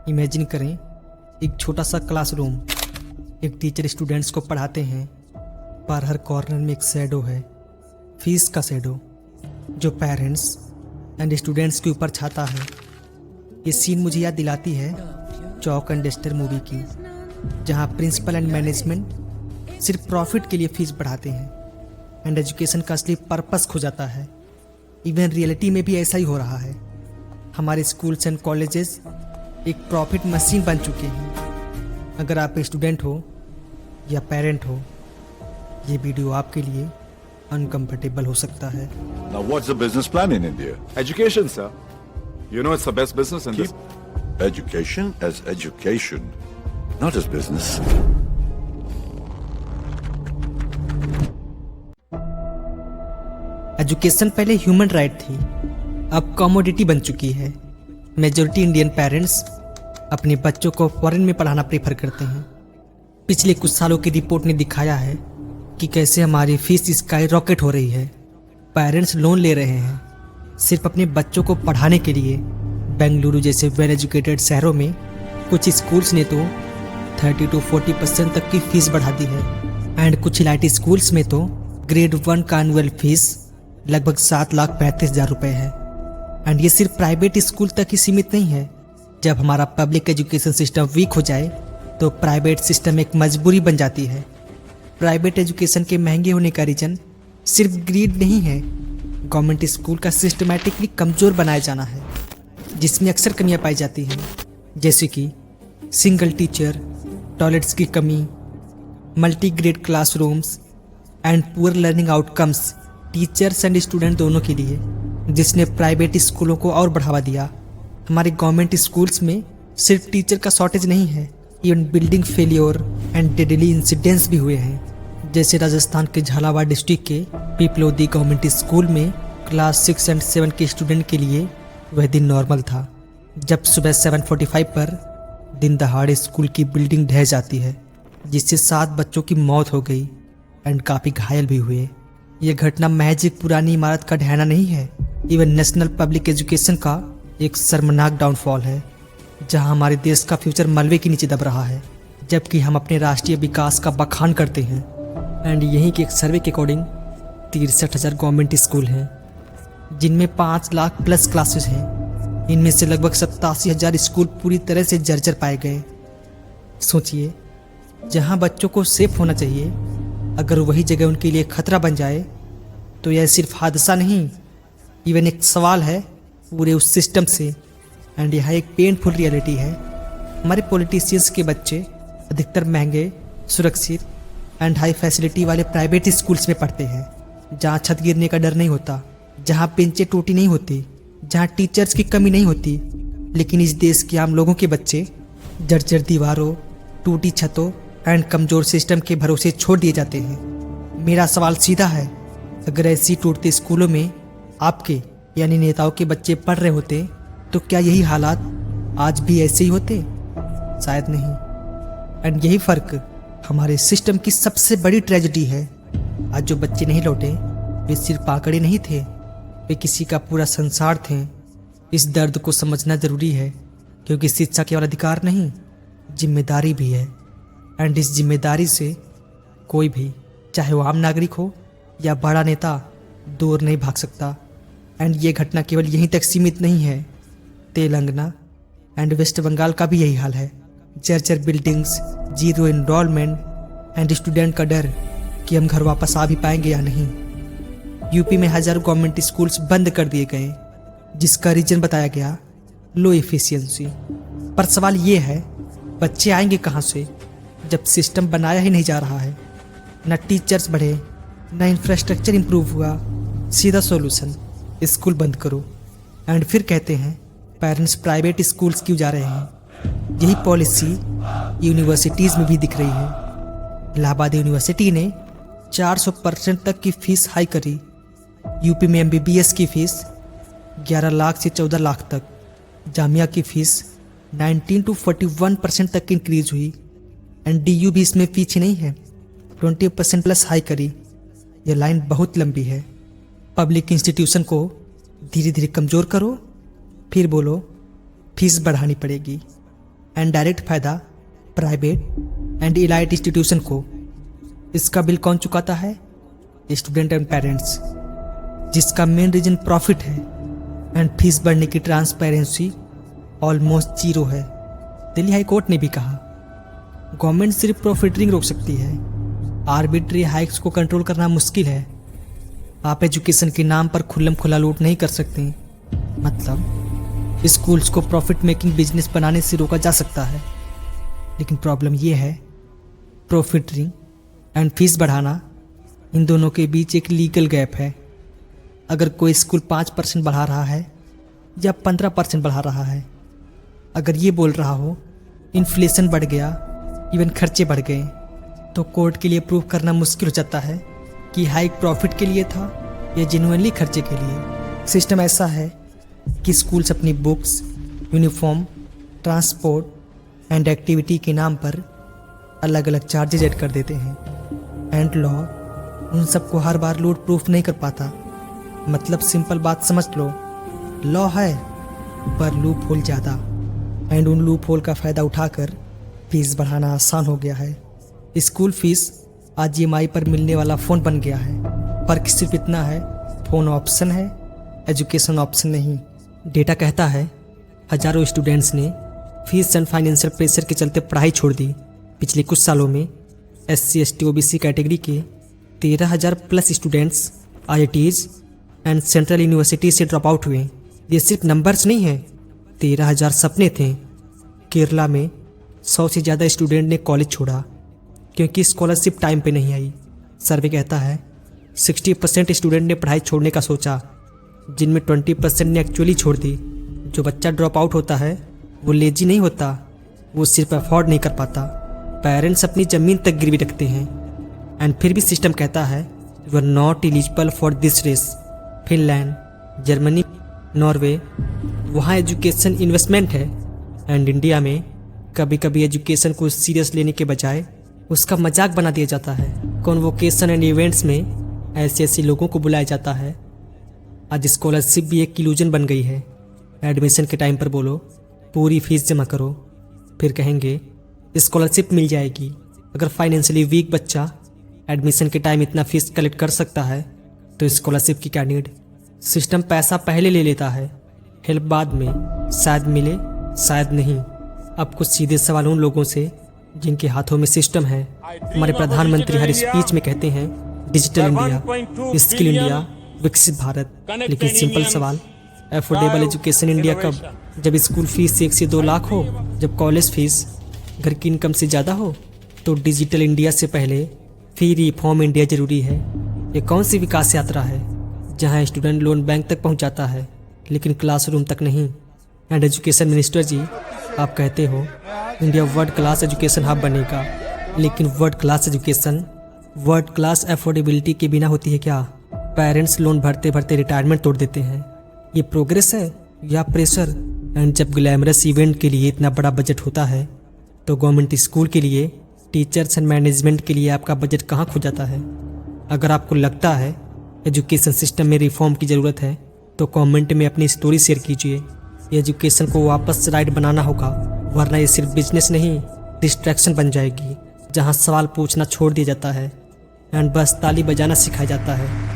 Imagine करें एक छोटा सा क्लासरूम, एक टीचर स्टूडेंट्स को पढ़ाते हैं, पर हर कॉर्नर में एक शैडो है, फीस का शैडो, जो पेरेंट्स एंड स्टूडेंट्स के ऊपर छाता है। ये सीन मुझे याद दिलाती है चॉक एंड डस्टर मूवी की, जहाँ प्रिंसिपल एंड मैनेजमेंट सिर्फ प्रॉफिट के लिए फीस बढ़ाते हैं एंड एजुकेशन का असली पर्पस खो जाता है। इवन रियलिटी में भी ऐसा ही हो रहा है। हमारे स्कूल्स एंड कॉलेजेस एक प्रॉफिट मशीन बन चुके हैं। अगर आप स्टूडेंट हो या पेरेंट हो, ये वीडियो आपके लिए अनकंफर्टेबल हो सकता है। Now what's the business plan in India? Education, sir. You know it's the best business in this. Education as education, not as business. Education पहले ह्यूमन राइट थी, अब कमोडिटी बन चुकी है। मेजॉरिटी इंडियन पेरेंट्स अपने बच्चों को फॉरेन में पढ़ाना प्रेफर करते हैं। पिछले कुछ सालों की रिपोर्ट ने दिखाया है कि कैसे हमारी फीस स्काई रॉकेट हो रही है। पेरेंट्स लोन ले रहे हैं सिर्फ अपने बच्चों को पढ़ाने के लिए। बेंगलुरु जैसे वेल एजुकेटेड शहरों में कुछ स्कूल्स ने तो 30 to 40% तक की फीस बढ़ा दी है एंड कुछ इलाइटी स्कूल्स में तो ग्रेड 1 का एनुअल फीस लगभग 7,35,000 रुपये है। एंड ये सिर्फ प्राइवेट स्कूल तक ही सीमित नहीं है। जब हमारा पब्लिक एजुकेशन सिस्टम वीक हो जाए तो प्राइवेट सिस्टम एक मजबूरी बन जाती है। प्राइवेट एजुकेशन के महंगे होने का रीजन सिर्फ ग्रीड नहीं है, गवर्नमेंट स्कूल का सिस्टमैटिकली कमज़ोर बनाया जाना है, जिसमें अक्सर कमियां पाई जाती हैं, जैसे कि सिंगल टीचर, टॉयलेट्स की कमी, multi grade classrooms and poor learning outcomes teachers and student दोनों के लिए, जिसने प्राइवेट स्कूलों को और बढ़ावा दिया। हमारे गवर्नमेंट स्कूल्स में सिर्फ टीचर का शॉर्टेज नहीं है, even building failure and deadly incidents भी हुए हैं। जैसे राजस्थान के झालावाड़ डिस्ट्रिक्ट के पीपलोदी गवर्नमेंट स्कूल में क्लास 6 एंड 7 के स्टूडेंट के लिए वह दिन नॉर्मल था, जब सुबह 7:45 पर दिन दहाड़े स्कूल की बिल्डिंग ढह जाती है, जिससे 7 बच्चों की मौत हो गई एंड काफ़ी घायल भी हुए। यह घटना महज एक पुरानी इमारत का ढहना नहीं है, इवन नेशनल पब्लिक एजुकेशन का एक शर्मनाक डाउनफॉल है, जहां हमारे देश का फ्यूचर मलबे के नीचे दब रहा है, जबकि हम अपने राष्ट्रीय विकास का बखान करते हैं। एंड यहीं के एक सर्वे के अकॉर्डिंग 63,000 गवर्नमेंट स्कूल हैं, जिनमें 5 लाख प्लस क्लासेस हैं। इनमें से लगभग 87,000 स्कूल पूरी तरह से जर्जर पाए गए। सोचिए, जहां बच्चों को सेफ होना चाहिए, अगर वही जगह उनके लिए खतरा बन जाए तो यह सिर्फ हादसा नहीं, इवन एक सवाल है पूरे उस सिस्टम से। एंड यह एक पेनफुल रियलिटी है। हमारे पॉलिटिशियंस के बच्चे अधिकतर महंगे, सुरक्षित एंड हाई फैसिलिटी वाले प्राइवेट स्कूल्स में पढ़ते हैं, जहाँ छत गिरने का डर नहीं होता, जहाँ बेंचें टूटी नहीं होती, जहाँ टीचर्स की कमी नहीं होती। लेकिन इस देश के आम लोगों के बच्चे जर्जर दीवारों, टूटी छतों एंड कमज़ोर सिस्टम के भरोसे छोड़ दिए जाते हैं। मेरा सवाल सीधा है, अगर ऐसी टूटते स्कूलों में आपके यानी नेताओं के बच्चे पढ़ रहे होते तो क्या यही हालात आज भी ऐसे ही होते? शायद नहीं। एंड यही फ़र्क हमारे सिस्टम की सबसे बड़ी ट्रेजेडी है। आज जो बच्चे नहीं लौटे वे सिर्फ आंकड़े नहीं थे, वे किसी का पूरा संसार थे। इस दर्द को समझना ज़रूरी है, क्योंकि शिक्षा केवल अधिकार नहीं, जिम्मेदारी भी है। एंड इस जिम्मेदारी से कोई भी, चाहे वो आम नागरिक हो या बड़ा नेता, दूर नहीं भाग सकता। एंड ये घटना केवल यहीं तक सीमित नहीं है, तेलंगाना एंड वेस्ट बंगाल का भी यही हाल है। जर्जर buildings, zero enrolment and student का डर कि हम घर वापस आ भी पाएंगे या नहीं। यूपी में हज़ारों गवर्नमेंट स्कूल्स बंद कर दिए गए, जिसका रीजन बताया गया लो एफिशिएंसी। पर सवाल ये है, बच्चे आएंगे कहाँ से जब सिस्टम बनाया ही नहीं जा रहा है? न टीचर्स बढ़े, न इंफ्रास्ट्रक्चर इंप्रूव हुआ। सीधा सॉल्यूशन, स्कूल बंद करो। एंड फिर कहते हैं पेरेंट्स प्राइवेट स्कूल्स क्यों जा रहे हैं। यही पॉलिसी यूनिवर्सिटीज़ में भी दिख रही है। इलाहाबाद यूनिवर्सिटी ने 400% तक की फ़ीस हाई करी। यूपी में MBBS की फ़ीस 11 लाख से 14 लाख तक, जामिया की फ़ीस 19 to 41% तक इंक्रीज हुई। एंड DU भी इसमें पीछे नहीं है, 20% प्लस हाई करी। यह लाइन बहुत लंबी है। पब्लिक इंस्टीट्यूशन को धीरे धीरे कमज़ोर करो, फिर बोलो फीस बढ़ानी पड़ेगी। एंड डायरेक्ट फ़ायदा प्राइवेट एंड इलाइट इंस्टीट्यूशन को। इसका बिल कौन चुकाता है? स्टूडेंट एंड पेरेंट्स, जिसका मेन रीजन प्रॉफिट है एंड फीस बढ़ने की ट्रांसपेरेंसी ऑलमोस्ट जीरो है। दिल्ली हाई कोर्ट ने भी कहा गवर्नमेंट सिर्फ प्रॉफिटिंग रोक सकती है, आर्बिट्री हाइक्स को कंट्रोल करना मुश्किल है। आप एजुकेशन के नाम पर खुल्लम खुला लूट नहीं कर सकते। मतलब स्कूल्स को प्रॉफिट मेकिंग बिजनेस बनाने से रोका जा सकता है, लेकिन प्रॉब्लम यह है प्रॉफिटिंग एंड फीस बढ़ाना, इन दोनों के बीच एक लीगल गैप है। अगर कोई स्कूल 5% बढ़ा रहा है या 15% बढ़ा रहा है, अगर ये बोल रहा हो इन्फ्लेशन बढ़ गया, इवन खर्चे बढ़ गए, तो कोर्ट के लिए प्रूव करना मुश्किल हो जाता है कि हाइक प्रॉफिट के लिए था या जेन्युइनली खर्चे के लिए। सिस्टम ऐसा है कि स्कूल्स अपनी books, uniform, transport and activity के नाम पर अलग अलग चार्जेज ऐड कर देते हैं एंड लॉ उन सबको हर बार लोड प्रूफ नहीं कर पाता। मतलब सिंपल बात समझ लो, लॉ है पर लूप होल ज़्यादा, एंड उन लूप होल का फ़ायदा उठाकर फीस बढ़ाना आसान हो गया है। स्कूल फीस आज EMI पर मिलने वाला फ़ोन बन गया है। फ़र्क सिर्फ इतना है, फ़ोन ऑप्शन है, एजुकेशन ऑप्शन नहीं। डेटा कहता है हज़ारों स्टूडेंट्स ने फीस एंड फाइनेंशियल प्रेशर के चलते पढ़ाई छोड़ दी। पिछले कुछ सालों में SC ST OBC कैटेगरी के 13,000 plus students IITs and central university से ड्रॉप आउट हुए। ये सिर्फ नंबर्स नहीं हैं, 13,000 सपने थे। केरला में 100 से ज़्यादा स्टूडेंट ने कॉलेज छोड़ा क्योंकि स्कॉलरशिप टाइम पे नहीं आई। सर्वे कहता है 60% स्टूडेंट ने पढ़ाई छोड़ने का सोचा, जिनमें 20% ने एक्चुअली छोड़ दी। जो बच्चा ड्रॉप आउट होता है वो लेजी नहीं होता, वो सिर्फ अफोर्ड नहीं कर पाता। पेरेंट्स अपनी ज़मीन तक गिरवी रखते हैं एंड फिर भी सिस्टम कहता है you are not eligible for this race. Finland, Germany, Norway, वहाँ एजुकेशन इन्वेस्टमेंट है, एंड इंडिया में कभी कभी एजुकेशन को सीरियस लेने के बजाय उसका मजाक बना दिया जाता है। कॉन्वोकेशन एंड इवेंट्स में ऐसे ऐसे लोगों को बुलाया जाता है। आज स्कॉलरशिप भी एक इल्यूजन बन गई है। एडमिशन के टाइम पर बोलो पूरी फीस जमा करो, फिर कहेंगे स्कॉलरशिप मिल जाएगी। अगर फाइनेंशियली वीक बच्चा एडमिशन के टाइम इतना फीस कलेक्ट कर सकता है तो स्कॉलरशिप की क्या नीड। सिस्टम पैसा पहले ले लेता है, हेल्प बाद में, शायद मिले शायद नहीं। अब कुछ सीधे सवाल उन लोगों से जिनके हाथों में सिस्टम है। हमारे प्रधानमंत्री हर स्पीच में कहते हैं डिजिटल इंडिया, स्किल इंडिया, विकसित भारत, लेकिन सिंपल सवाल एफोर्डेबल एजुकेशन इंडिया कब? जब स्कूल फीस 1 से 2 लाख हो, जब कॉलेज फीस घर की इनकम से ज़्यादा हो। तो डिजिटल इंडिया से पहले फ्री रिफॉर्म इंडिया ज़रूरी है। ये कौन सी विकास यात्रा है जहाँ स्टूडेंट लोन बैंक तक पहुँच जाता है लेकिन क्लासरूम तक नहीं। एंड एजुकेशन मिनिस्टर जी, आप कहते हो India world class education hub बनेगा, लेकिन world class education world class affordability के बिना होती है क्या? पेरेंट्स लोन भरते भरते रिटायरमेंट तोड़ देते हैं। ये प्रोग्रेस है या प्रेशर? एंड जब ग्लैमरस इवेंट के लिए इतना बड़ा बजट होता है तो गवर्नमेंट स्कूल के लिए, टीचर्स एंड मैनेजमेंट के लिए आपका बजट कहाँ खो जाता है? अगर आपको लगता है एजुकेशन सिस्टम में रिफॉर्म की ज़रूरत है तो कमेंट में अपनी स्टोरी शेयर कीजिए। एजुकेशन को वापस राइट बनाना होगा, वरना ये सिर्फ बिजनेस नहीं डिस्ट्रैक्शन बन जाएगी, जहाँ सवाल पूछना छोड़ दिया जाता है एंड बस ताली बजाना सिखाया जाता है।